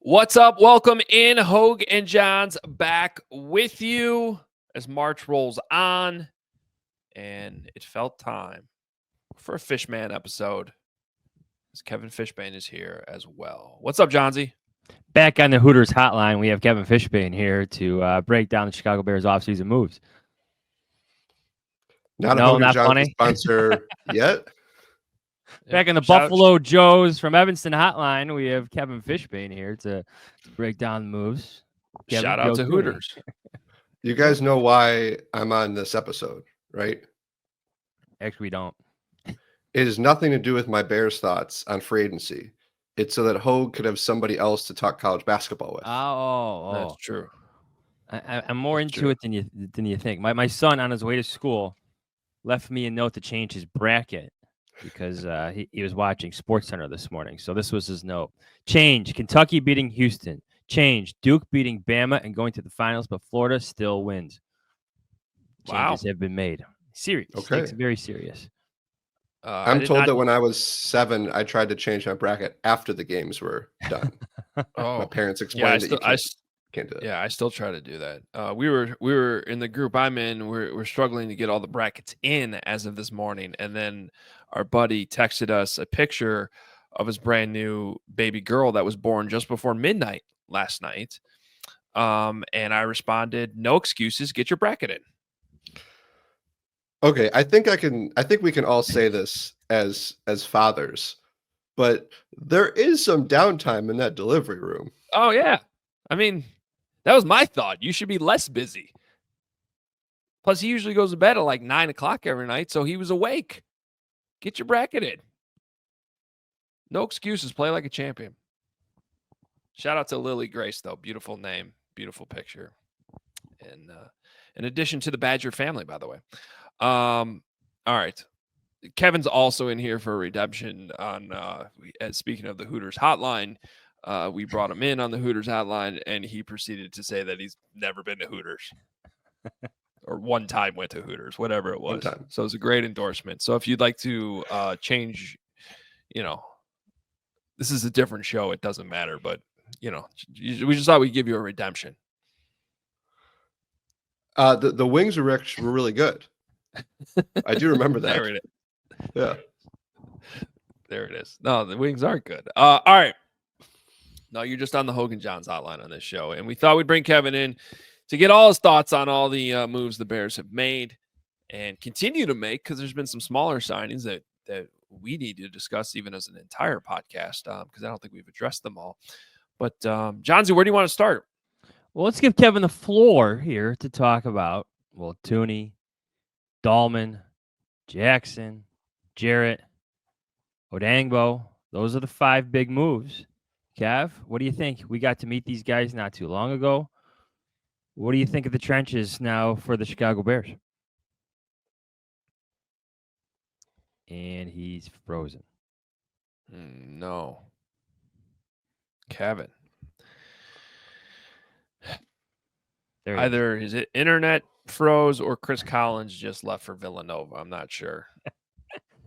What's up? Welcome in. Hoge and Jahns back with you as March rolls on. And it felt time for a Fishman episode as Kevin Fishbain is here as well. What's up, Johnsy? Back on the Hooters hotline, we have Kevin Fishbain here to break down the Chicago Bears offseason moves. Not funny. Sponsor yet. Back in the Buffalo Joes from Evanston hotline, we have Kevin Fishbain here to break down the moves. Kevin, shout out to Hooters. You guys know why I'm on this episode, right? Actually, we don't. It has nothing to do with my Bears thoughts on free agency. It's so that Hoge could have somebody else to talk college basketball with. Oh. That's true. I'm more into it than you think. My son, on his way to school, left me a note to change his bracket because he was watching SportsCenter this morning. So this was his note. Change, Kentucky beating Houston. Change, Duke beating Bama and going to the finals, but Florida still wins. Changes have been made. Serious. Okay. It's very serious. I'm told that when I was 7, I tried to change my bracket after the games were done. My parents explained that you can't do it. Yeah, I still try to do that. We were in the group I'm in. We're struggling to get all the brackets in as of this morning, and then our buddy texted us a picture of his brand new baby girl that was born just before midnight last night. And I responded, "No excuses. Get your bracket in." Okay, I think we can all say this as fathers, but there is some downtime in that delivery room. Oh yeah. I mean, that was my thought. You should be less busy. Plus, he usually goes to bed at like 9 o'clock every night, so he was awake. Get your bracket in. No excuses. Play like a champion. Shout out to Lily Grace, though. Beautiful name, beautiful picture. And in addition to the Badger family, by the way. All right. Kevin's also in here for a redemption on speaking of the Hooters hotline. We brought him in on the Hooters hotline, and he proceeded to say that he's never been to Hooters. Or one time went to Hooters, whatever it was. So it's a great endorsement. So if you'd like to change, this is a different show. It doesn't matter, but we just thought we'd give you a redemption. The wings were really good. I do remember that. There it is. Yeah. There it is. No, the wings aren't good. All right. No, you're just on the Hoge Jahns hotline on this show. And we thought we'd bring Kevin in to get all his thoughts on all the moves the Bears have made and continue to make, because there's been some smaller signings that we need to discuss even as an entire podcast, because I don't think we've addressed them all. But, Johnsy, where do you want to start? Well, let's give Kevin the floor here to talk about, Tooney, Dahlman, Jackson, Jarrett, Odangbo. Those are the 5 big moves. Kev, what do you think? We got to meet these guys not too long ago. What do you think of the trenches now for the Chicago Bears? And he's frozen. No. Kevin. Either his internet froze or Chris Collins just left for Villanova. I'm not sure.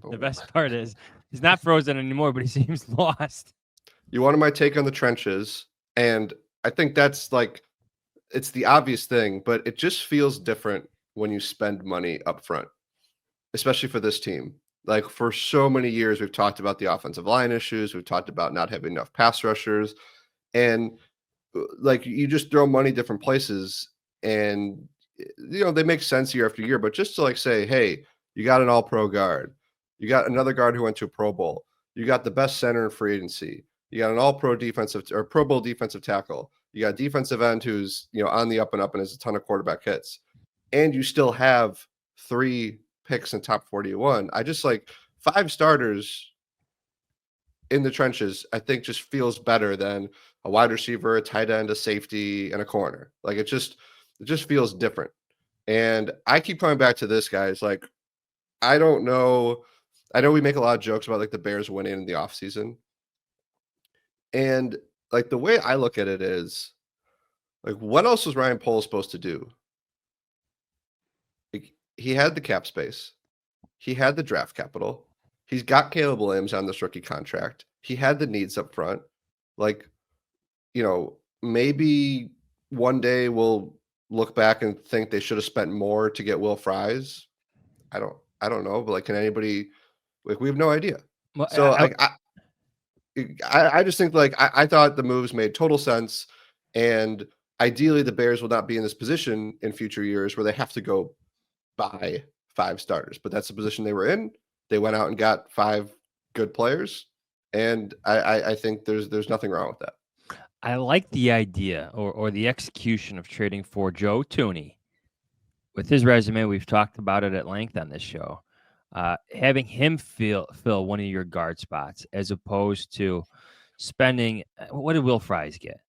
The best part is he's not frozen anymore, but he seems lost. You wanted my take on the trenches, and I think that's it's the obvious thing, but it just feels different when you spend money up front, especially for this team. Like, for so many years, we've talked about the offensive line issues. We've talked about not having enough pass rushers, and you just throw money different places, and they make sense year after year. But just to say, hey, you got an all-pro guard, you got another guard who went to a Pro Bowl, you got the best center in free agency, you got an all-pro defensive or Pro Bowl defensive tackle, you got a defensive end who's on the up and up and has a ton of quarterback hits, and you still have 3 picks in top 41. I just 5 starters in the trenches, I think, just feels better than a wide receiver, a tight end, a safety, and a corner. It just feels different. And I keep coming back to this, guys. I don't know. I know we make a lot of jokes about the Bears winning in the offseason. And the way I look at it is, what else was Ryan Poles supposed to do? He had the cap space. He had the draft capital. He's got Caleb Williams on this rookie contract. He had the needs up front. maybe one day we'll look back and think they should have spent more to get Will Fries. I don't know, but like, can anybody, like, we have no idea. Well, So like, I just think like I thought the moves made total sense, and ideally the Bears will not be in this position in future years where they have to go buy 5 starters. But that's the position they were in. They went out and got 5 good players, and I think there's nothing wrong with that. I like the idea or the execution of trading for Joe Thuney. With his resume, we've talked about it at length on this show. Having him fill one of your guard spots as opposed to spending, what did Will Fries get?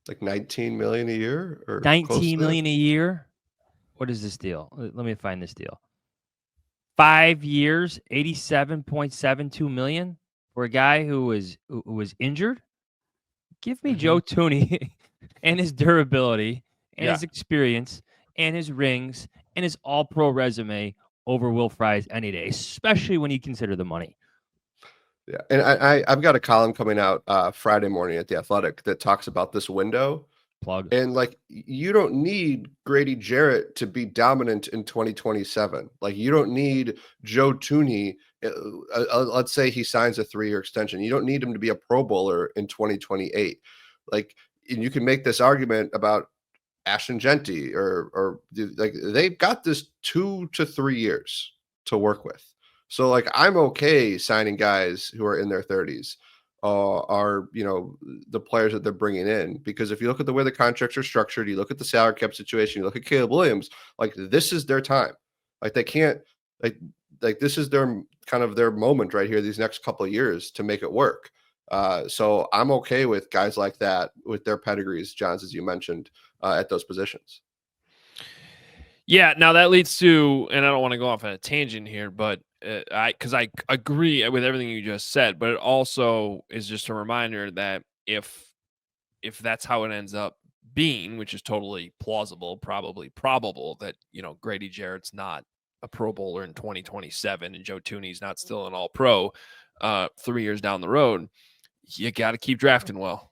Like 19 million a year or 19 million a year? What is this deal? Let me find this deal. 5 years, 87.72 million for a guy who was injured. Give me Joe Thuney and his durability and his experience and his rings and his all-pro resume over Will Fries any day, especially when you consider the money. Yeah, and I've got a column coming out Friday morning at The Athletic that talks about this window. Plug. And like, you don't need Grady Jarrett to be dominant in 2027. Like, you don't need Joe Thuney. Let's say he signs a 3-year extension. You don't need him to be a Pro Bowler in 2028. Like, and you can make this argument about Ashton Genty or like, they've got this 2 to 3 years to work with. So like, I'm okay signing guys who are in their 30s. Are the players that they're bringing in, because if you look at the way the contracts are structured, you look at the salary cap situation, you look at Caleb Williams, like, this is their time. Like, they can't like this is their kind of their moment right here these next couple of years to make it work. So I'm okay with guys like that with their pedigrees, Johns, as you mentioned, at those positions. Yeah, now that leads to, and I don't want to go off on a tangent here, but because I agree with everything you just said, but it also is just a reminder that if that's how it ends up being, which is totally plausible, probably probable, that Grady Jarrett's not a Pro Bowler in 2027 and Joe Thuney's not still an All-Pro 3 years down the road, you got to keep drafting well,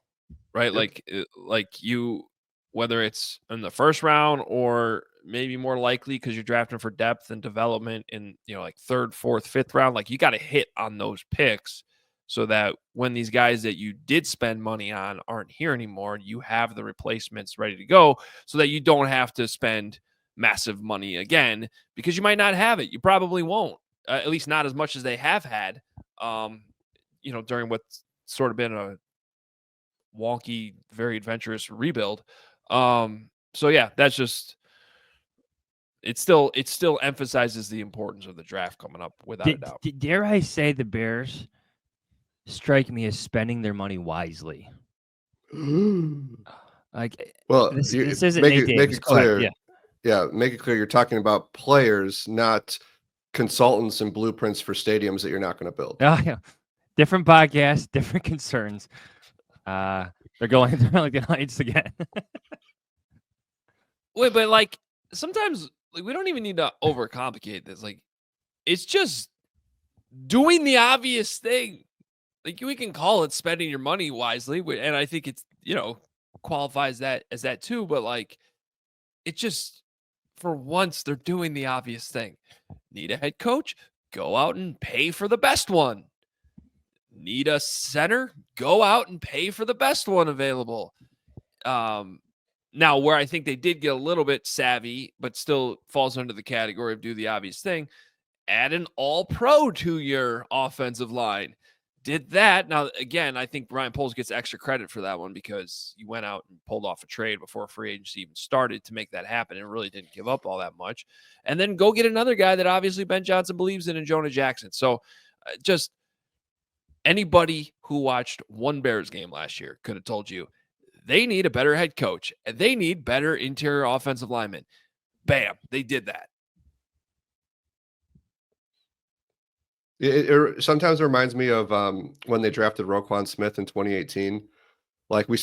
right? Yep. Like you, whether it's in the first round or maybe more likely because you're drafting for depth and development in, like 3rd, 4th, 5th round, like, you got to hit on those picks so that when these guys that you did spend money on aren't here anymore, you have the replacements ready to go so that you don't have to spend massive money again, because you might not have it. You probably won't, at least not as much as they have had, during what's sort of been a wonky, very adventurous rebuild. So yeah, that's just, it still emphasizes the importance of the draft coming up, without a doubt. Dare I say the Bears strike me as spending their money wisely? Like, well, this isn't make Nate it Davis. clear. Yeah, make it clear you're talking about players, not consultants and blueprints for stadiums that you're not going to build. Oh, yeah. Different podcast, different concerns. They're going like the Heights again. Wait, but like, sometimes, like, we don't even need to overcomplicate this. Like, it's just doing the obvious thing. Like, we can call it spending your money wisely, and I think it's, qualifies that as that too. But like, it just, for once, they're doing the obvious thing. Need a head coach? Go out and pay for the best one. Need a center? Go out and pay for the best one available. Now, where I think they did get a little bit savvy, but still falls under the category of do the obvious thing, add an all-pro to your offensive line. Did that. Now, again, I think Ryan Poles gets extra credit for that one because you went out and pulled off a trade before free agency even started to make that happen and really didn't give up all that much. And then go get another guy that obviously Ben Johnson believes in Jonah Jackson. So just anybody who watched one Bears game last year could have told you they need a better head coach and they need better interior offensive linemen. Bam, they did that. It sometimes reminds me of when they drafted Roquan Smith in 2018. Like, you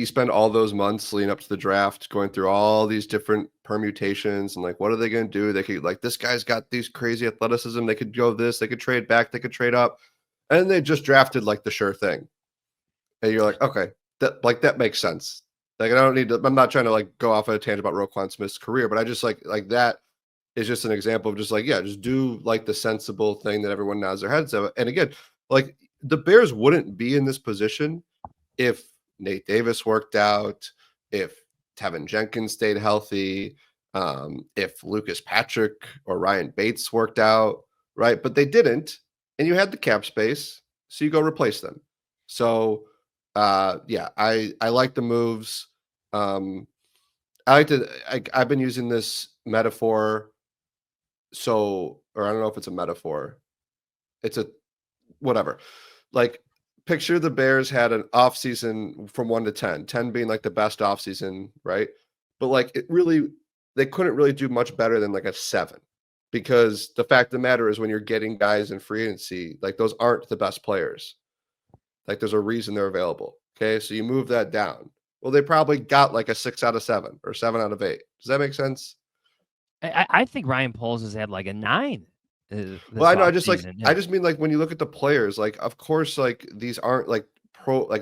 spend all those months leading up to the draft going through all these different permutations and like, what are they going to do? They could, like, this guy's got these crazy athleticism. They could go this, they could trade back, they could trade up. And they just drafted like the sure thing. And you're like, okay, that makes sense. Like, I don't need to. I'm not trying to like go off on a tangent about Roquan Smith's career, but I just like that is just an example of just like, yeah, just do like the sensible thing that everyone nods their heads at. And again, like the Bears wouldn't be in this position if Nate Davis worked out, if Tevin Jenkins stayed healthy, if Lucas Patrick or Ryan Bates worked out, right? But they didn't, and you had the cap space, so you go replace them. So yeah, I like the moves. I've been using this metaphor. So, or I don't know if it's a metaphor. It's a whatever. Like, picture the Bears had an offseason from 1 to 10, 10 being like the best offseason, right? But like they couldn't really do much better than like a 7, because the fact of the matter is when you're getting guys in free agency, like those aren't the best players. Like there's a reason they're available. Okay. So you move that down. Well, they probably got like a 6 out of 7 or 7 out of 8. Does that make sense? I think Ryan Poles has had like a 9. Well, I know. I just like yeah. I just mean like when you look at the players, like of course, like these aren't like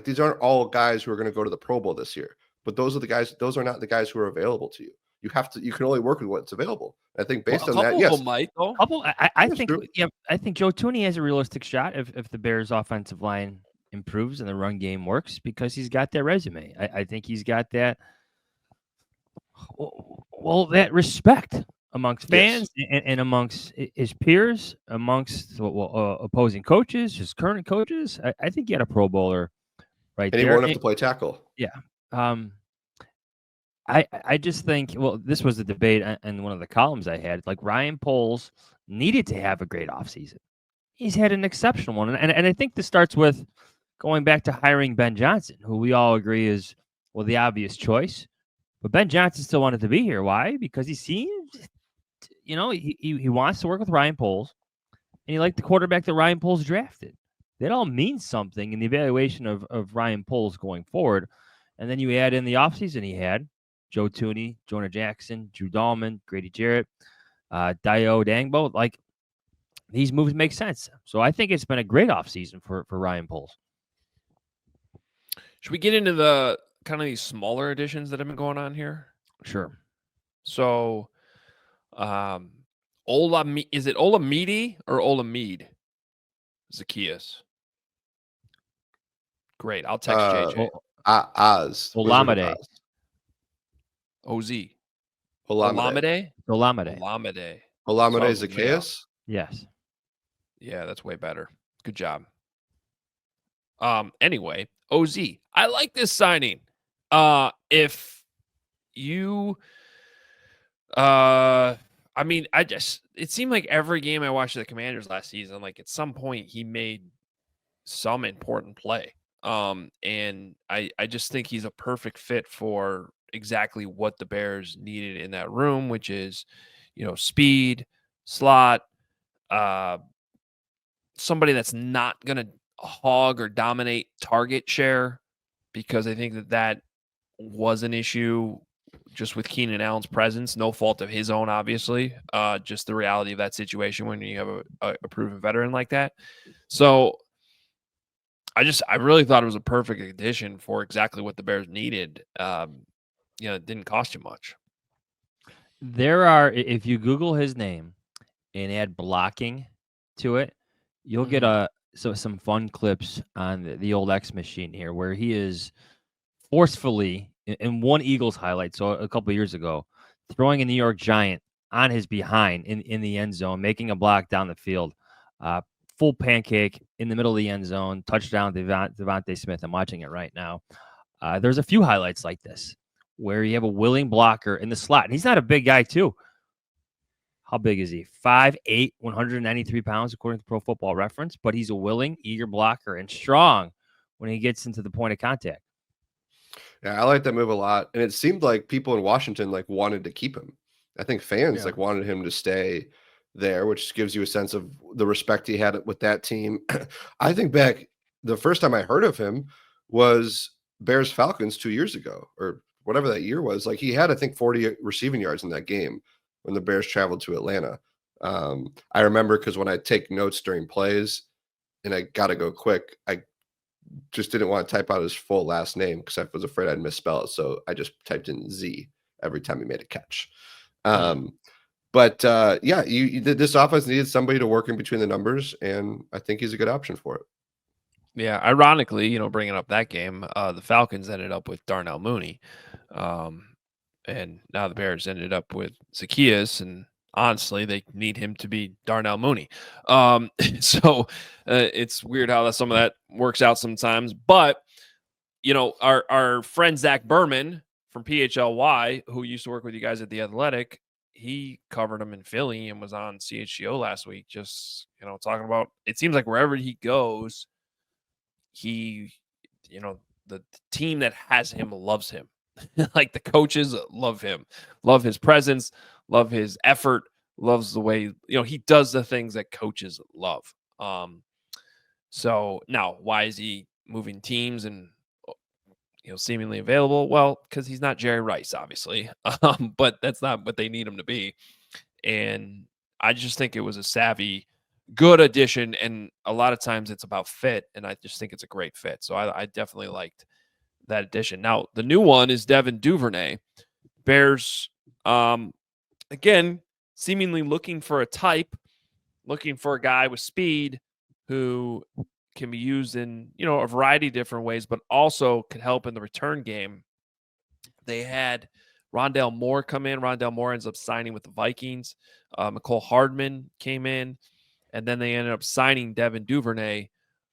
these aren't all guys who are going to go to the Pro Bowl this year. But those are the guys. Those are not the guys who are available to you. You can only work with what's available. I think based on that, of yes, them might though. I think true. Yeah, I think Joe Tooney has a realistic shot if the Bears' offensive line improves and the run game works, because he's got that resume. I think he's got that. Well, that respect amongst fans, yes, and amongst his peers, amongst opposing coaches, his current coaches. I think he had a Pro Bowler right there. And he won't have to play tackle. Yeah. I just think, well, this was the debate in one of the columns I had. Like, Ryan Poles needed to have a great offseason. He's had an exceptional one. And I think this starts with going back to hiring Ben Johnson, who we all agree is, well, the obvious choice. But Ben Johnson still wanted to be here. Why? Because he seems, he wants to work with Ryan Poles, and he liked the quarterback that Ryan Poles drafted. That all means something in the evaluation of Ryan Poles going forward. And then you add in the offseason he had Joe Tooney, Jonah Jackson, Drew Dahlman, Grady Jarrett, Dio Dangbo. Like, these moves make sense. So I think it's been a great offseason for Ryan Poles. Should we get into the kind of these smaller additions that have been going on here? Sure. So, is it Olamide or Olamide? Zacchaeus. Great. I'll text JJ. Oz. Olamide. OZ. Olamide. Olamide Zacchaeus? Yes. Yeah, that's way better. Good job. Anyway, OZ. I like this signing. If you it seemed like every game I watched the Commanders last season, like at some point he made some important play. And I just think he's a perfect fit for exactly what the Bears needed in that room, which is, speed, slot, somebody that's not going to hog or dominate target share, because I think that was an issue just with Keenan Allen's presence. No fault of his own, obviously. Just the reality of that situation when you have a proven veteran like that. So I really thought it was a perfect addition for exactly what the Bears needed. It didn't cost you much. There are, if you Google his name and add blocking to it, you'll get some fun clips on the old X machine here, where he is forcefully in one Eagles highlight. So a couple of years ago, throwing a New York Giant on his behind in the end zone, making a block down the field, full pancake in the middle of the end zone, touchdown Devontae Smith. I'm watching it right now. There's a few highlights like this where you have a willing blocker in the slot. And he's not a big guy, too. How big is he? 5'8", 193 pounds, according to Pro Football Reference. But he's a willing, eager blocker and strong when he gets into the point of contact. Yeah, I like that move a lot. And it seemed like people in Washington wanted to keep him. I think fans wanted him to stay there, which gives you a sense of the respect he had with that team. I think back, the first time I heard of him was Bears Falcons 2 years ago, or whatever that year was. Like, he had, I think, 40 receiving yards in that game when the Bears traveled to Atlanta. I remember because when I take notes during plays and I got to go quick, I just didn't want to type out his full last name because I was afraid I'd misspell it. So I just typed in Z every time he made a catch. But yeah, this offense needed somebody to work in between the numbers, and I think he's a good option for it. Yeah, ironically, bringing up that game, the Falcons ended up with Darnell Mooney, and now the Bears ended up with Zacchaeus, and honestly, they need him to be Darnell Mooney. So it's weird how some of that works out sometimes. But our friend Zach Berman from PHLY, who used to work with you guys at The Athletic, he covered him in Philly and was on CHGO last week. Just talking about, it seems like wherever he goes, the team that has him loves him. Like the coaches love him, love his presence, love his effort, loves the way, he does the things that coaches love. So now why is he moving teams and, seemingly available? Well, because he's not Jerry Rice, obviously. But that's not what they need him to be. And I just think it was a savvy, good addition, and a lot of times it's about fit, and I just think it's a great fit. So I definitely liked that addition. Now, the new one is Devin Duvernay. Bears, again, seemingly looking for a type, looking for a guy with speed who can be used in, a variety of different ways, but also could help in the return game. They had Rondale Moore come in. Rondale Moore ends up signing with the Vikings. McCole Hardman came in, and then they ended up signing Devin Duvernay,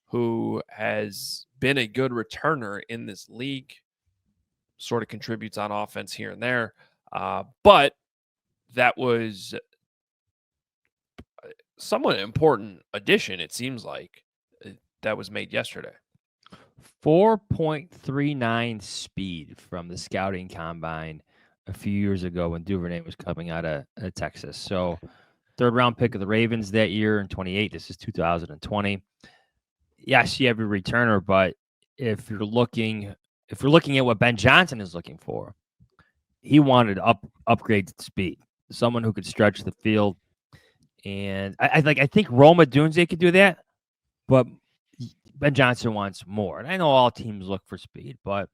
who has been a good returner in this league, sort of contributes on offense here and there. But that was somewhat important addition, it seems like, that was made yesterday. 4.39 speed from the scouting combine a few years ago when Duvernay was coming out of Texas. So 3rd round pick of the Ravens that year in 28. This is 2020. Yes, you have a returner, but if you're looking at what Ben Johnson is looking for, he wanted upgrade speed, someone who could stretch the field. And I think Roma Dunze could do that, but Ben Johnson wants more. And I know all teams look for speed, but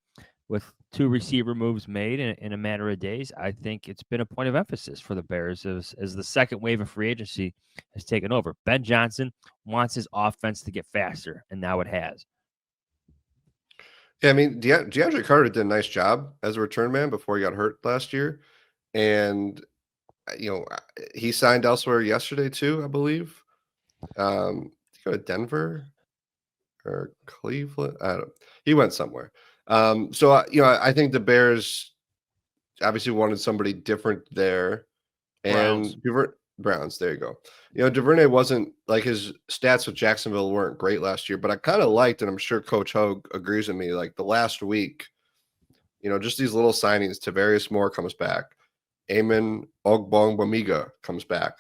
with 2 receiver moves made in a matter of days, I think it's been a point of emphasis for the Bears as the second wave of free agency has taken over. Ben Johnson wants his offense to get faster, and now it has. Yeah, I mean, DeAndre Carter did a nice job as a return man before he got hurt last year. And, he signed elsewhere yesterday too, I believe. Did he go to Denver or Cleveland? He went somewhere. So, I think the Bears obviously wanted somebody different there. And Browns, there you go. Duvernay wasn't, like, his stats with Jacksonville weren't great last year, but I kind of liked, and I'm sure Coach Hoge agrees with me, like the last week, just these little signings. Tavarius Moore comes back. Eamon Ogbongbemiga comes back.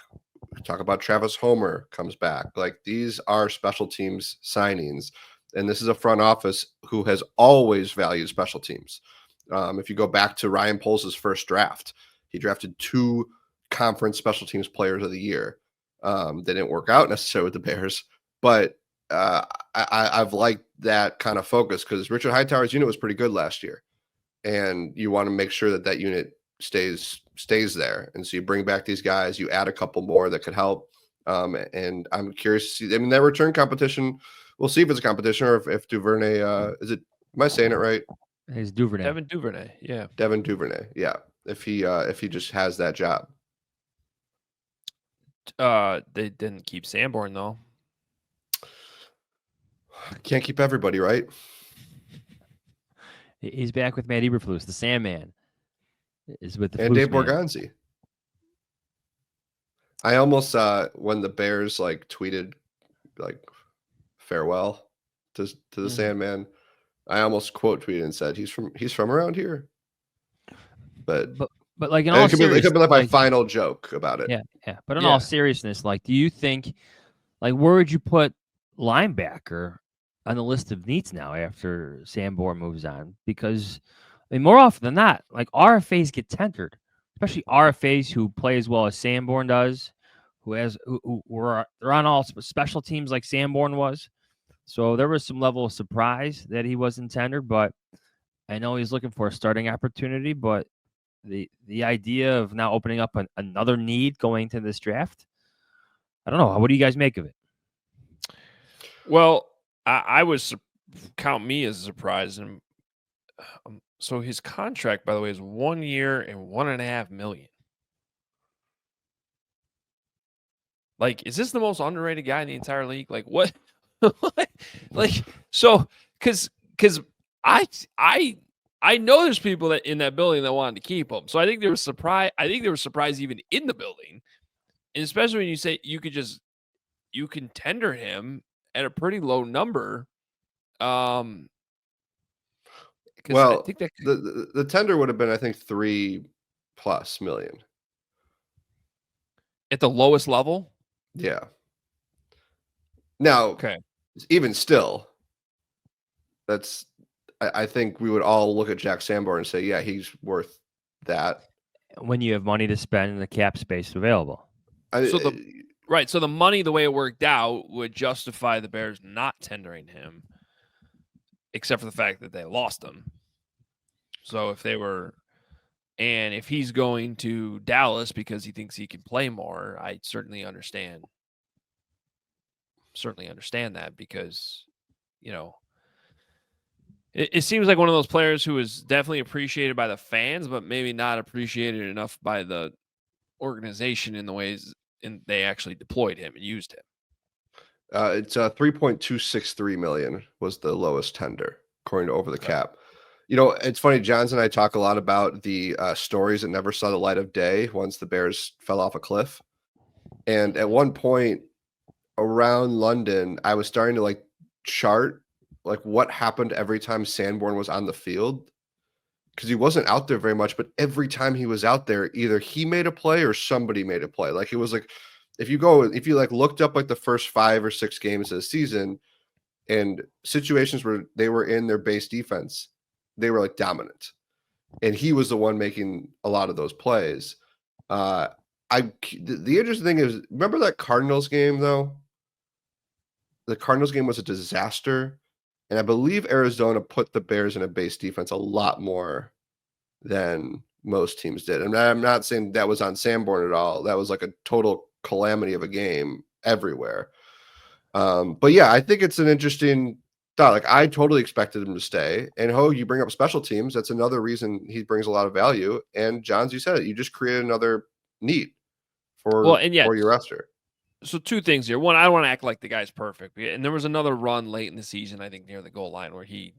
Talk about Travis Homer comes back. Like, these are special teams signings, and this is a front office who has always valued special teams. If you go back to Ryan Poles' first draft, he drafted 2 conference special teams players of the year. They didn't work out necessarily with the Bears, but I've liked that kind of focus because Richard Hightower's unit was pretty good last year, and you want to make sure that unit stays there. And so you bring back these guys, you add a couple more that could help. And I'm curious to see. I mean, that return competition, we'll see if it's a competition or if Duvernay am I saying it right? It's Duvernay. Devin Duvernay, yeah. Devin Duvernay, yeah. If he just has that job. They didn't keep Sanborn though. Can't keep everybody, right? He's back with Matt Eberflus, the Sandman. Is with the and Dave man. Borgonzi. I almost when the Bears tweeted farewell to the Sandman, I almost quote tweeted and said he's from around here. But like in all seriousness, it could be like my final joke about it. Yeah. But in all seriousness, do you think where would you put linebacker on the list of needs now after Sanborn moves on? Because more often than not, RFAs get tendered, especially RFAs who play as well as Sanborn does, they're on all special teams like Sanborn was. So there was some level of surprise that he wasn't tendered, but I know he's looking for a starting opportunity. But the idea of now opening up another need going to this draft, I don't know. What do you guys make of it? Well, I was count me as surprised. And so his contract, by the way, is 1 year and $1.5 million. Like, is this the most underrated guy in the entire league? Like, what? Like, so, because I know there's people that in that building that wanted to keep him. So I think there was surprise. I think there was surprise even in the building, and especially when you say you can tender him at a pretty low number. Well, I think that the tender would have been, I think, $3+ million at the lowest level. Yeah. Now, Okay. Even still, that's. I think we would all look at Jack Sanborn and say, yeah, he's worth that. When you have money to spend and the cap space available. So the money, the way it worked out, would justify the Bears not tendering him, except for the fact that they lost him. So if he's going to Dallas because he thinks he can play more, I certainly understand that because, it seems like one of those players who is definitely appreciated by the fans, but maybe not appreciated enough by the organization in the ways they actually deployed him and used him. It's $3.263 million was the lowest tender according to Over the Cap. It's funny. Johns and I talk a lot about the stories that never saw the light of day once the Bears fell off a cliff. And at one point around London, I was starting to chart what happened every time Sanborn was on the field, because he wasn't out there very much, but every time he was out there, either he made a play or somebody made a play. It was if you looked up the first 5 or 6 games of the season and situations where they were in their base defense, they were dominant, and he was the one making a lot of those plays. The interesting thing is, remember that Cardinals game though? The Cardinals game was a disaster, and I believe Arizona put the Bears in a base defense a lot more than most teams did. And I'm not saying that was on Sanborn at all. That was a total calamity of a game everywhere. But yeah, I think it's an interesting thought. I totally expected him to stay. And Hoge, you bring up special teams. That's another reason he brings a lot of value. And Johns, you said it. You just create another need for your roster. So 2 things here. One, I don't want to act like the guy's perfect. And there was another run late in the season, I think near the goal line, where he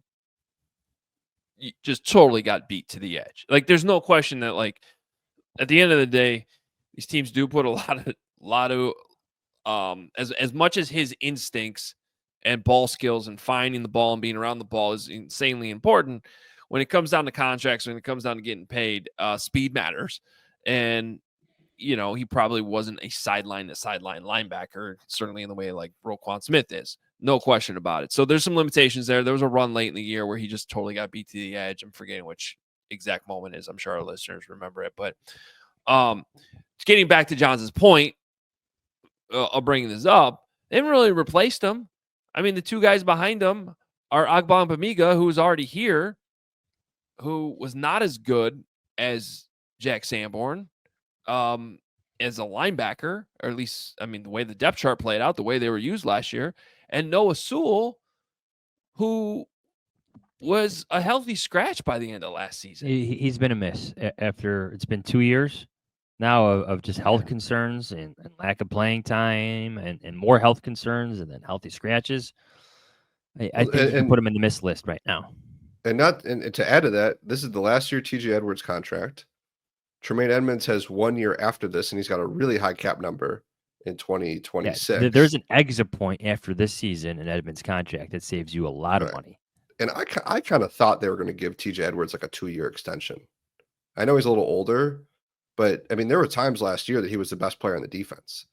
just totally got beat to the edge. There's no question that at the end of the day, these teams do put a lot of as much as his instincts and ball skills and finding the ball and being around the ball is insanely important. When it comes down to contracts, when it comes down to getting paid, speed matters. And he probably wasn't a sideline to sideline linebacker, certainly in the way Roquan Smith is. No question about it. So there's some limitations there. There was a run late in the year where he just totally got beat to the edge. I'm forgetting which exact moment is. I'm sure our listeners remember it. But getting back to Johns' point of bringing this up, they haven't really replaced him. I mean, the 2 guys behind him are Agba and Bamiga, who was already here, who was not as good as Jack Sanborn. As a linebacker, or at least, the way the depth chart played out, the way they were used last year, and Noah Sewell, who was a healthy scratch by the end of last season. He's been a miss after it's been 2 years now of just health concerns and lack of playing time and more health concerns and then healthy scratches. I think you can put him in the miss list right now. And to add to that, this is the last year TJ Edwards contract. Tremaine Edmonds has 1 year after this, and he's got a really high cap number in 2026. Yeah, there's an exit point after this season in Edmonds' contract that saves you a lot of money. And I kind of thought they were going to give TJ Edwards a 2-year extension. I know he's a little older, but there were times last year that he was the best player on the defense.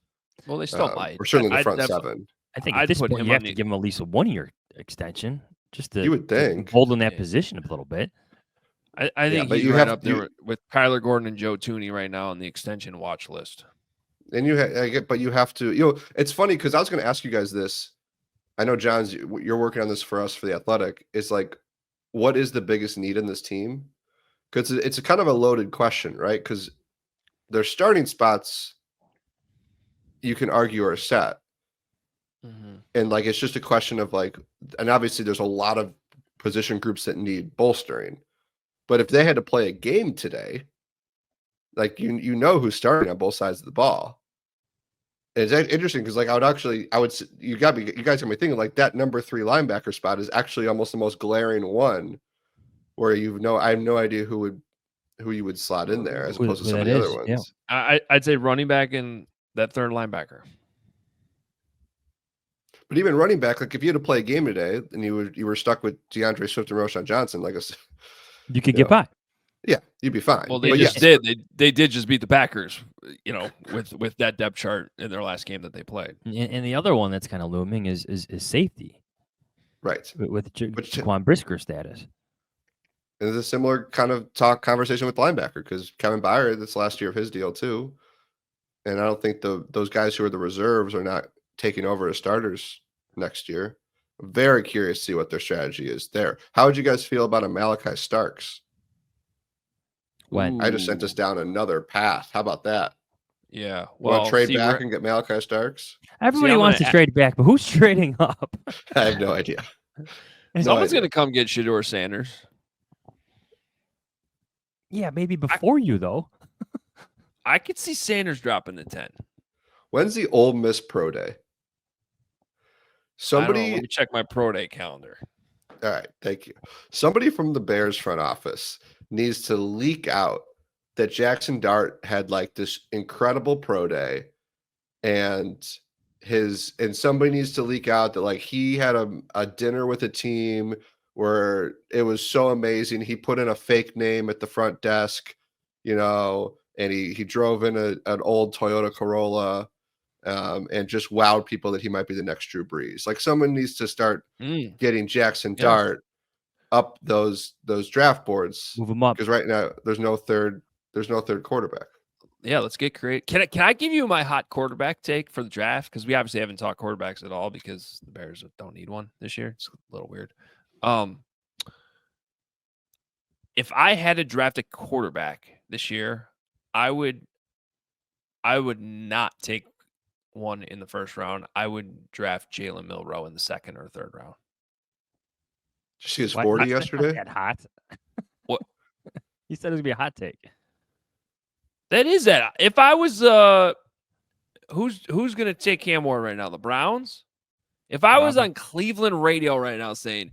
Well, they still might. Or certainly the front 7. I think at this point you have to give him at least a 1-year extension just to you would think hold in that position a little bit. I think he's right up there with Kyler Gordon and Joe Tooney right now on the extension watch list. And you have to. It's funny because I was going to ask you guys this I know, Johns, you're working on this for us for The Athletic. Is like, what is the biggest need in this team? Because it's a kind of a loaded question, right? Because their starting spots, you can argue, are set. And like, it's just a question of like, and obviously there's a lot of position groups that need bolstering. But if they had to play a game today, like you know who's starting on both sides of the ball. It's interesting because like you guys got me thinking like that number 3 linebacker spot is actually almost the most glaring one, where I have no idea who you would slot in there as opposed to some of the other ones. Yeah. I'd say running back and that third linebacker. But even running back, like if you had to play a game today and you were stuck with DeAndre Swift and Roshan Johnson, like you could get by. Yeah, you'd be fine. Well, they did. They did just beat the Packers, with that depth chart in their last game that they played. And the other one that's kind of looming is safety, right? With Jaquan Brisker's status. And there's a similar kind of conversation with linebacker because Kevin Byard, that's last year of his deal too, and I don't think those guys who are the reserves are not taking over as starters next year. I'm very curious to see what their strategy is there. How would you guys feel about a Malachi Starks? When I just sent us down another path. How about that? Yeah. Well, trade back and get Malachi Starks? Everybody wants to trade back, but who's trading up? I have no idea. Someone's going to come get Shedeur Sanders. Yeah, maybe before you, though. I could see Sanders dropping to 10. When's the Ole Miss Pro Day? Let me check my Pro Day calendar. All right, thank you. Somebody from the Bears front office needs to leak out that Jackson Dart had like this incredible Pro Day, and somebody needs to leak out that like he had a dinner with a team where it was so amazing. He put in a fake name at the front desk, and he drove in an old Toyota Corolla, and just wowed people that he might be the next Drew Brees. Like someone needs to start getting Jackson Dart up those draft boards. Move him up, because right now there's no third quarterback. Yeah, let's get creative. Can I give you my hot quarterback take for the draft? Because we obviously haven't talked quarterbacks at all because the Bears don't need one this year. It's a little weird. If I had to draft a quarterback this year, I would not take one in the first round. I would draft Jalen Milroe in the second or third round. Did you see his 40 yesterday? That hot. What? He said it was gonna be a hot take. That is that. If I was who's gonna take Cam Ward right now? The Browns? If I was on Cleveland radio right now saying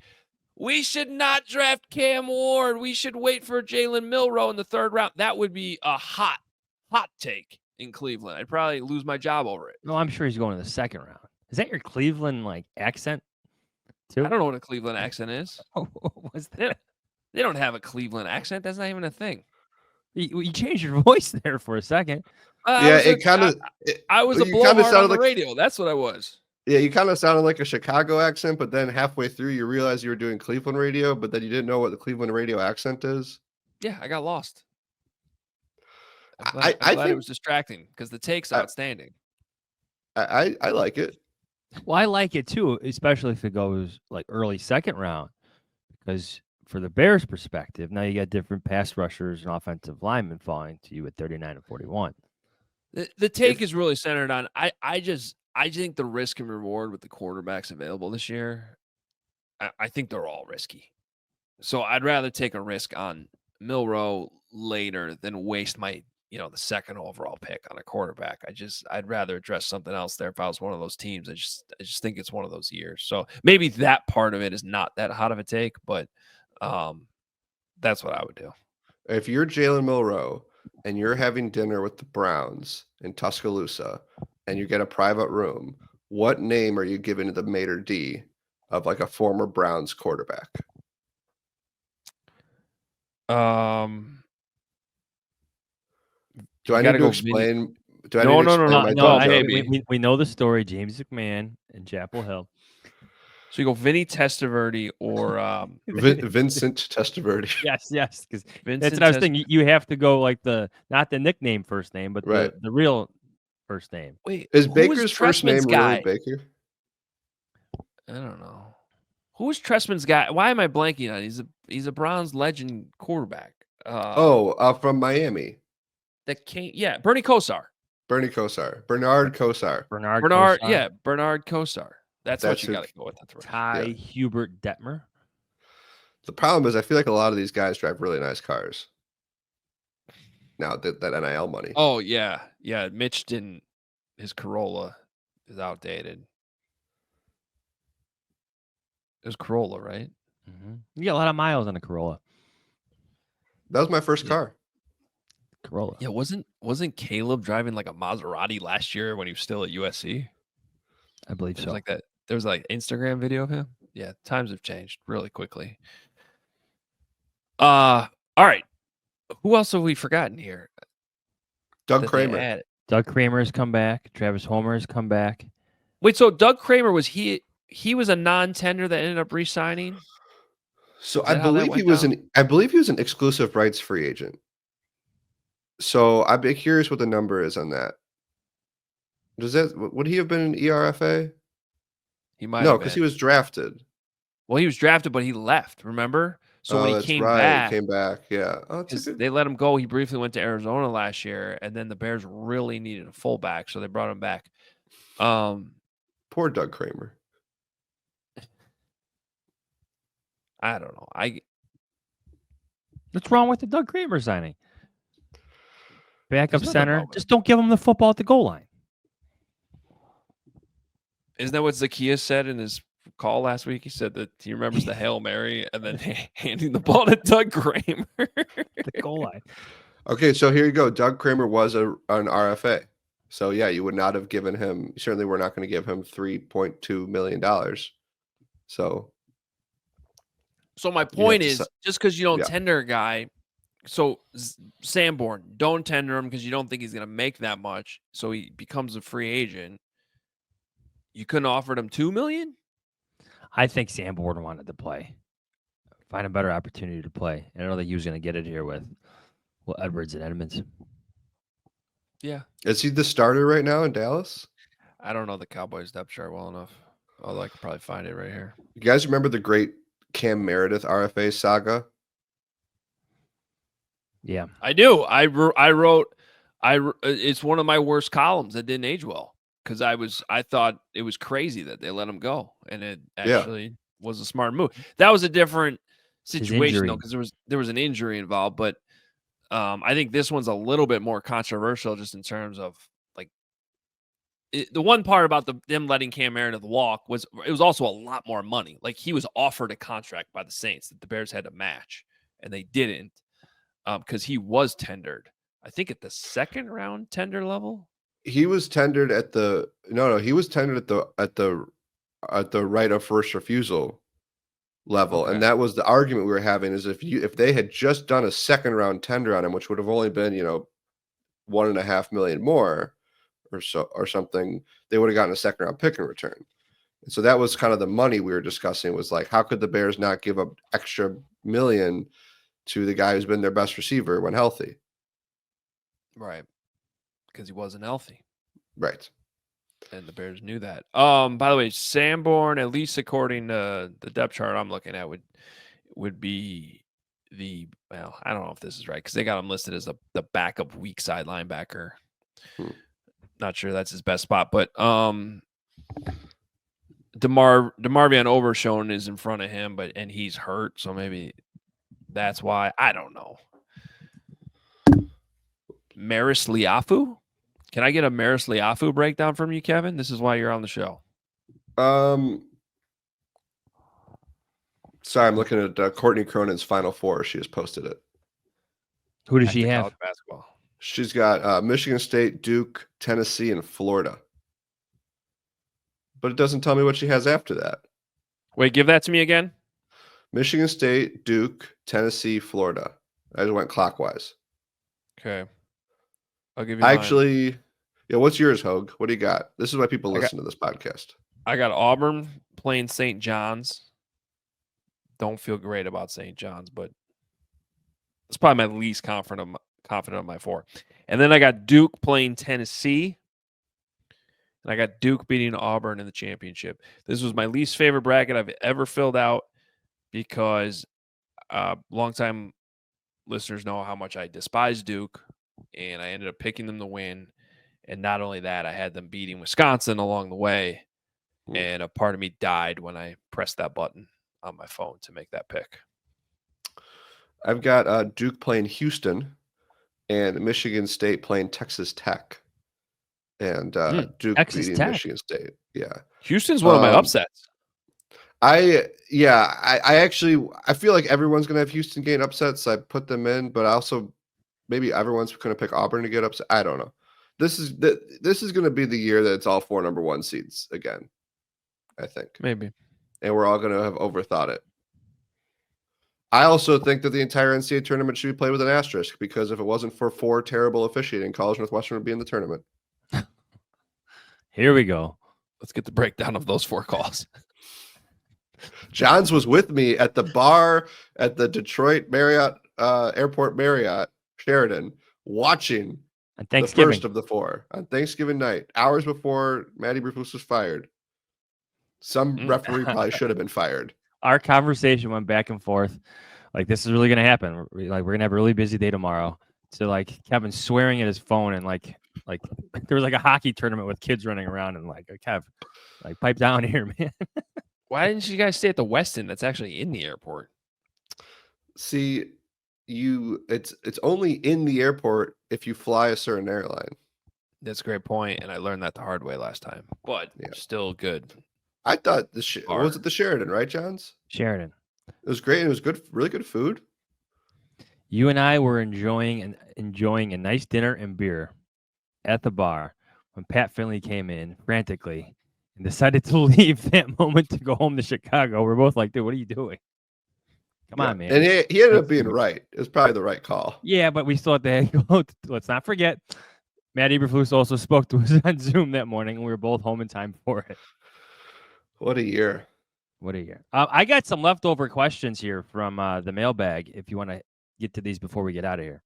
we should not draft Cam Ward, we should wait for Jalen Milroe in the third round, that would be a hot take in Cleveland. I'd probably lose my job over it. No, I'm sure he's going to the second round. Is that your Cleveland accent too? I don't know what a Cleveland accent is. What's that? They don't have a Cleveland accent. That's not even a thing. You changed your voice there for a second. It kind of. I was a blowhard on the radio. That's what I was. Yeah, you kind of sounded like a Chicago accent, but then halfway through you realized you were doing Cleveland radio, but then you didn't know what the Cleveland radio accent is. Yeah, I got lost. I think it was distracting because the take's outstanding. I like it. Well, I like it too, especially if it goes early second round, because for the Bears' perspective, now you got different pass rushers and offensive linemen falling to you at 39 and 41. The take is really centered on I think the risk and reward with the quarterbacks available this year, I think they're all risky. So I'd rather take a risk on Milroe later than waste my the second overall pick on a quarterback. I'd rather address something else there if I was one of those teams. I just think it's one of those years. So maybe that part of it is not that hot of a take, but that's what I would do. If you're Jalen Milroe and you're having dinner with the Browns in Tuscaloosa and you get a private room, what name are you giving to the maitre d' of a former Browns quarterback? Do I need to explain? No. We know the story. James McMahon and Chapel Hill. So you go Vinny Testaverde or Vincent Testaverde. Yes, because that's what I was thinking. You have to go not the nickname first name, but the real first name. Wait, is Baker's first name really Baker? I don't know. Who is Tressman's guy? Why am I blanking on it? He's a Browns legend quarterback. From Miami. That came, yeah, Bernie Kosar. Bernard Kosar. Bernard Yeah, Bernard Kosar. That's what you got to go with. Ty Hubert Detmer. The problem is, I feel like a lot of these guys drive really nice cars. Now that NIL money. Oh yeah. Mitch didn't. His Corolla is outdated. It was Corolla, right? Mm-hmm. You got a lot of miles on a Corolla. That was my first car. Corolla. Yeah, wasn't Caleb driving like a Maserati last year when he was still at USC? I believe so. Like that. There was like Instagram video of him. Yeah, times have changed really quickly. All right. Who else have we forgotten here? Doug Kramer. Doug Kramer has come back. Travis Homer has come back. Wait, so Doug Kramer was he was a non-tender that ended up re-signing? So I believe he was an exclusive rights free agent. So I'd be curious what the number is on that. Would he have been an ERFA? He might. No, because he was drafted. Well, he was drafted, but he left. Remember? So when he came back, yeah. They let him go. He briefly went to Arizona last year, and then the Bears really needed a fullback, so they brought him back. Poor Doug Kramer. I don't know. What's wrong with the Doug Kramer signing? Backup center. Just don't give him the football at the goal line. Isn't that what Zacchaeus said in his call last week? He said that he remembers the Hail Mary and then handing the ball to Doug Kramer. The goal line. Okay, so here you go. Doug Kramer was an RFA. So, yeah, you would not have given him – certainly we're not going to give him $3.2 million. So my point is, just because you don't tender a guy – so Sanborn, don't tender him because you don't think he's going to make that much. So he becomes a free agent. You couldn't offer him $2 million? I think Sanborn wanted to play. Find a better opportunity to play. I don't think he was going to get it here with Edwards and Edmonds. Yeah. Is he the starter right now in Dallas? I don't know the Cowboys depth chart well enough. Although I could probably find it right here. You guys remember the great Cam Meredith RFA saga? Yeah, I do. I wrote. It's one of my worst columns that didn't age well because I thought it was crazy that they let him go, and it actually was a smart move. That was a different situation though, because there was an injury involved. But I think this one's a little bit more controversial, just in terms of like the one part about them letting Cam Meredith walk was it was also a lot more money. Like he was offered a contract by the Saints that the Bears had to match, and they didn't. Because he was tendered, I think at the second round tender level. He was tendered at the he was tendered at the right of first refusal level, and that was the argument we were having. Is if they had just done a second round tender on him, which would have only been $1.5 million more or something, they would have gotten a second round pick in return. And so that was kind of the money we were discussing. Was like, how could the Bears not give up extra million to the guy who's been their best receiver when healthy? Right. Because he wasn't healthy. Right. And the Bears knew that. By the way, Sanborn, at least according to the depth chart I'm looking at, would be I don't know if this is right because they got him listed as the backup weak side linebacker. Not sure that's his best spot, but DeMarvion Overshown is in front of him, and he's hurt, so maybe that's why. I don't know. Maris Liafu? Can I get a Maris Liafu breakdown from you, Kevin? This is why you're on the show. Sorry, I'm looking at Courtney Cronin's Final Four. She just posted it. Who does she have? Basketball. She's got Michigan State, Duke, Tennessee, and Florida. But it doesn't tell me what she has after that. Wait, give that to me again. Michigan State, Duke, Tennessee, Florida. I just went clockwise. Okay. I'll give you mine. What's yours, Hoge? What do you got? This is why people listen to this podcast. I got Auburn playing St. John's. Don't feel great about St. John's, but it's probably my least confident of my four. And then I got Duke playing Tennessee. and I got Duke beating Auburn in the championship. This was my least favorite bracket I've ever filled out because longtime listeners know how much I despise Duke, and I ended up picking them to win. And not only that, I had them beating Wisconsin along the way, and a part of me died when I pressed that button on my phone to make that pick. I've got Duke playing Houston and Michigan State playing Texas Tech. And Duke Texas beating Tech. Michigan State. Yeah. Houston's one of my upsets. I actually feel like everyone's gonna have Houston gain upsets. So I put them in, but also maybe everyone's gonna pick Auburn to get upset. I don't know. This is gonna be the year that it's all 4 number 1 seeds again. I think Maybe. And we're all gonna have overthought it. I also think that the entire NCAA tournament should be played with an asterisk because if it wasn't for 4 terrible officiating, College Northwestern would be in the tournament. Here we go. Let's get the breakdown of those 4 calls. Johns was with me at the bar at the Detroit Marriott Airport Marriott Sheridan watching On the Thanksgiving. first of the 4 on Thanksgiving night, hours before Maddie Berfus was fired. Some referee probably should have been fired. Our conversation went back and forth. Like, this is really going to happen. We're going to have a really busy day tomorrow. So, like, Kevin swearing at his phone and, like there was, like, a hockey tournament with kids running around and, like, Kev, like, pipe down here, man. Why didn't you guys stay at the Westin that's actually in the airport? See, it's only in the airport if you fly a certain airline. That's a great point, and I learned that the hard way last time. But still good. I thought was it the Sheridan, right, Johns? Sheridan. It was great. And it was good, really good food. You and I were enjoying a nice dinner and beer at the bar when Pat Finley came in frantically and decided to leave that moment to go home to Chicago. We're both like, dude, what are you doing? Come on, man. And he ended up being right. It was probably the right call. Yeah, but we still had to go. Let's not forget, Matt Eberflus also spoke to us on Zoom that morning, and we were both home in time for it. What a year. What a year. I got some leftover questions here from the mailbag if you want to get to these before we get out of here.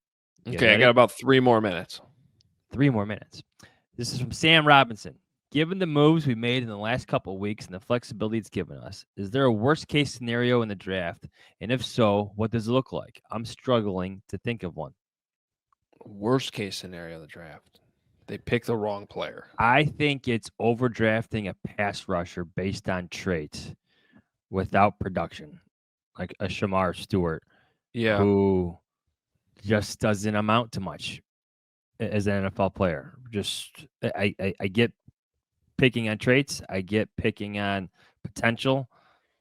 Okay, I got about 3 more minutes. 3 more minutes. This is from Sam Robinson. Given the moves we made in the last couple of weeks and the flexibility it's given us, is there a worst-case scenario in the draft? And if so, what does it look like? I'm struggling to think of one. Worst-case scenario of the draft. They pick the wrong player. I think it's overdrafting a pass rusher based on traits without production, like a Shamar Stewart, who just doesn't amount to much as an NFL player. Just I get picking on traits, I get picking on potential,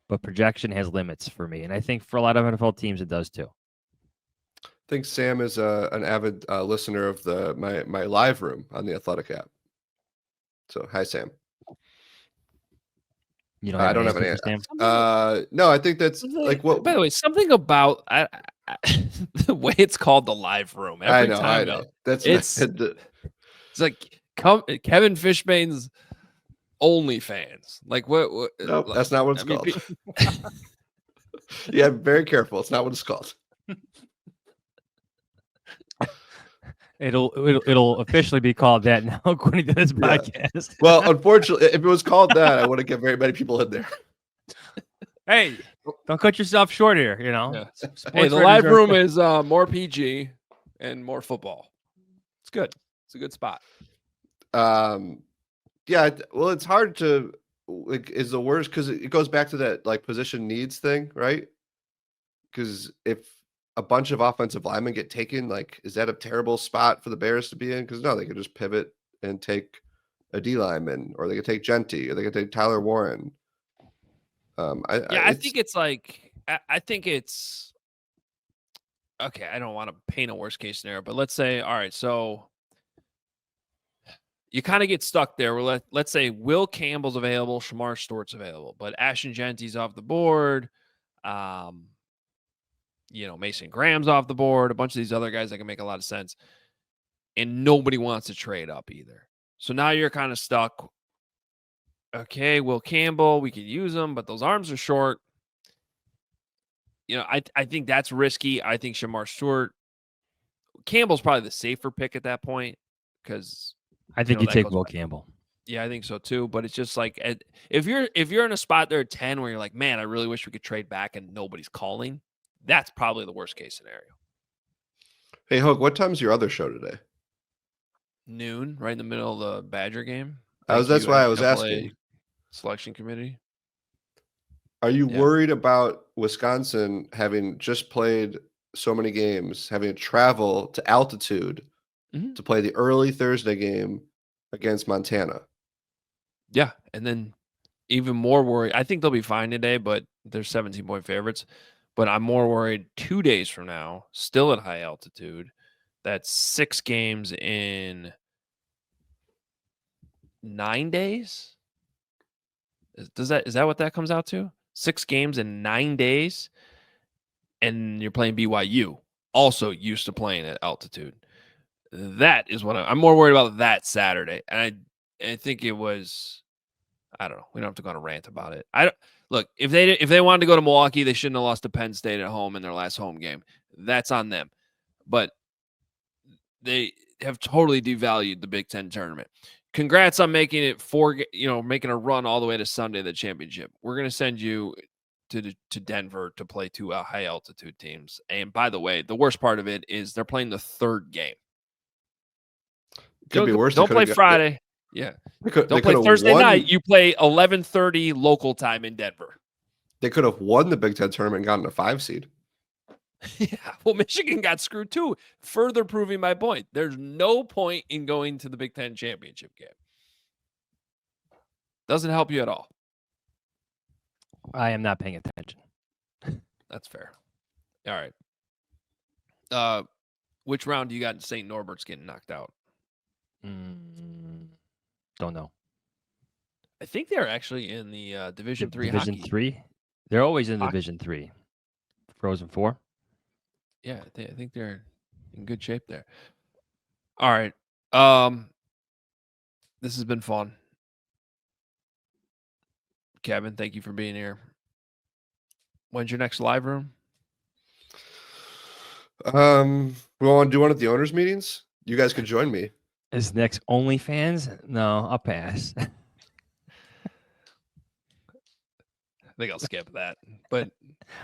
but projection has limits for me, and I think for a lot of NFL teams it does too. I think Sam is an avid listener of my live room on the Athletic app. So hi, Sam. You know, I don't have an answer. Sam? No, I think that's like what. By the way, something about the way it's called the live room. Every time I know. It's like Kevin Fishbain's OnlyFans. Like what no, that's not what it's called. Yeah, very careful. It's not what it's called. It'll officially be called that now, according to this podcast. Yeah. Well, unfortunately, if it was called that, I wouldn't get very many people in there. Hey, don't cut yourself short here. You know. Yeah. Hey, the live room is more PG and more football. It's good. It's a good spot. Yeah. Well, it's hard to is the worst because it goes back to that like position needs thing, right? Because if a bunch of offensive linemen get taken, like, is that a terrible spot for the Bears to be in? Because no, they could just pivot and take a D lineman, or they could take Genty, or they could take Tyler Warren. I think it's like I think it's okay. I don't want to paint a worst case scenario, but let's say, all right, so you kind of get stuck there. Where let's say Will Campbell's available, Shamar Stewart's available, but Ashton Genty's off the board. Mason Graham's off the board, a bunch of these other guys that can make a lot of sense. And nobody wants to trade up either. So now you're kind of stuck. Okay, Will Campbell, we could use him, but those arms are short. I think that's risky. I think Shamar Stewart, Campbell's probably the safer pick at that point because I think you take Will Campbell. Yeah, I think so too. But it's just like if you're in a spot there at 10 where you're like, man, I really wish we could trade back and nobody's calling. That's probably the worst case scenario. Hey, Hoke, what time's your other show today? Noon, right in the middle of the Badger game. That's why I was NCAA asking. Selection committee. Are you worried about Wisconsin having just played so many games, having to travel to altitude to play the early Thursday game against Montana? Yeah, and then even more worried. I think they'll be fine today, but they're 17-point favorites. But I'm more worried 2 days from now, still at high altitude. That's 6 games in 9 days. Is that what that comes out to? 6 games in 9 days, and you're playing BYU, also used to playing at altitude. That is what I'm more worried about. That Saturday, and I think it was. I don't know. We don't have to go on a rant about it. Look, if they wanted to go to Milwaukee, they shouldn't have lost to Penn State at home in their last home game. That's on them. But they have totally devalued the Big Ten tournament. Congrats on making it making a run all the way to Sunday, the championship. We're going to send you to Denver to play 2 high altitude teams. And by the way, the worst part of it is they're playing the 3rd game. Could be worse. Don't play Friday. Yeah. Don't play Thursday night. You play 11:30 local time in Denver. They could have won the Big Ten tournament and gotten a 5 seed. Yeah. Well, Michigan got screwed too. Further proving my point. There's no point in going to the Big Ten championship game. Doesn't help you at all. I am not paying attention. That's fair. All right. Which round do you got in St. Norbert's getting knocked out? Don't know. I think they're actually in the Division 3 Division hockey. 3? They're always in Hockey. Division 3. Frozen 4? Yeah, I think they're in good shape there. All right. This has been fun. Kevin, thank you for being here. When's your next live room? We want to do one at the owners' meetings. You guys could join me. Is next OnlyFans? No, I'll pass. I think I'll skip that. But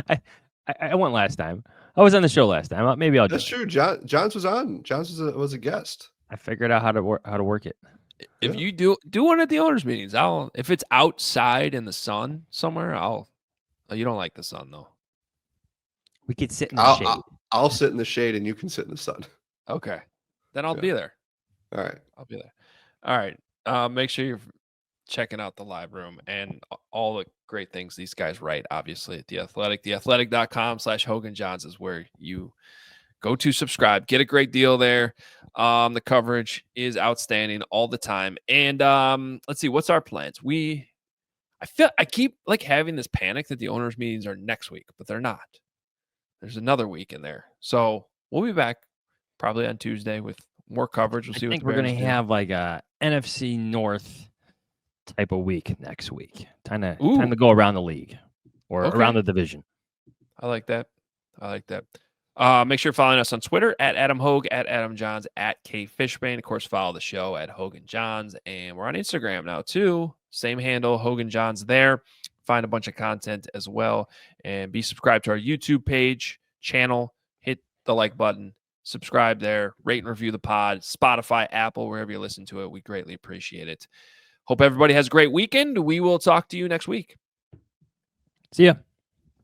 I went last time. I was on the show last time. Maybe I'll. That's true. Johns was on. Johns was a guest. I figured out how to work it. If you do one at the owners' meetings, if it's outside in the sun somewhere, you don't like the sun though. We could sit in the shade. I'll sit in the shade and you can sit in the sun. Okay. Then I'll be there. All right. I'll be there. All right. Make sure you're checking out the live room and all the great things these guys write, obviously, at The Athletic. theathletic.com/Hoge Jahns is where you go to subscribe. Get a great deal there. The coverage is outstanding all the time. And let's see, what's our plans? I keep like having this panic that the owners' meetings are next week, but they're not. There's another week in there. So we'll be back probably on Tuesday with more coverage. We'll see. I think we're going to have like a NFC North type of week next week. Time to go around the league or around the division. I like that. Make sure you're following us on Twitter at Adam Hoge, at Adam Jahns, at K Fishbain. Of course, follow the show at Hoge Jahns. And we're on Instagram now too. Same handle, Hoge Jahns there. Find a bunch of content as well. And be subscribed to our YouTube page, channel. Hit the like button. Subscribe there. Rate and review the pod. Spotify, Apple, wherever you listen to it. We greatly appreciate it. Hope everybody has a great weekend. We will talk to you next week. See ya.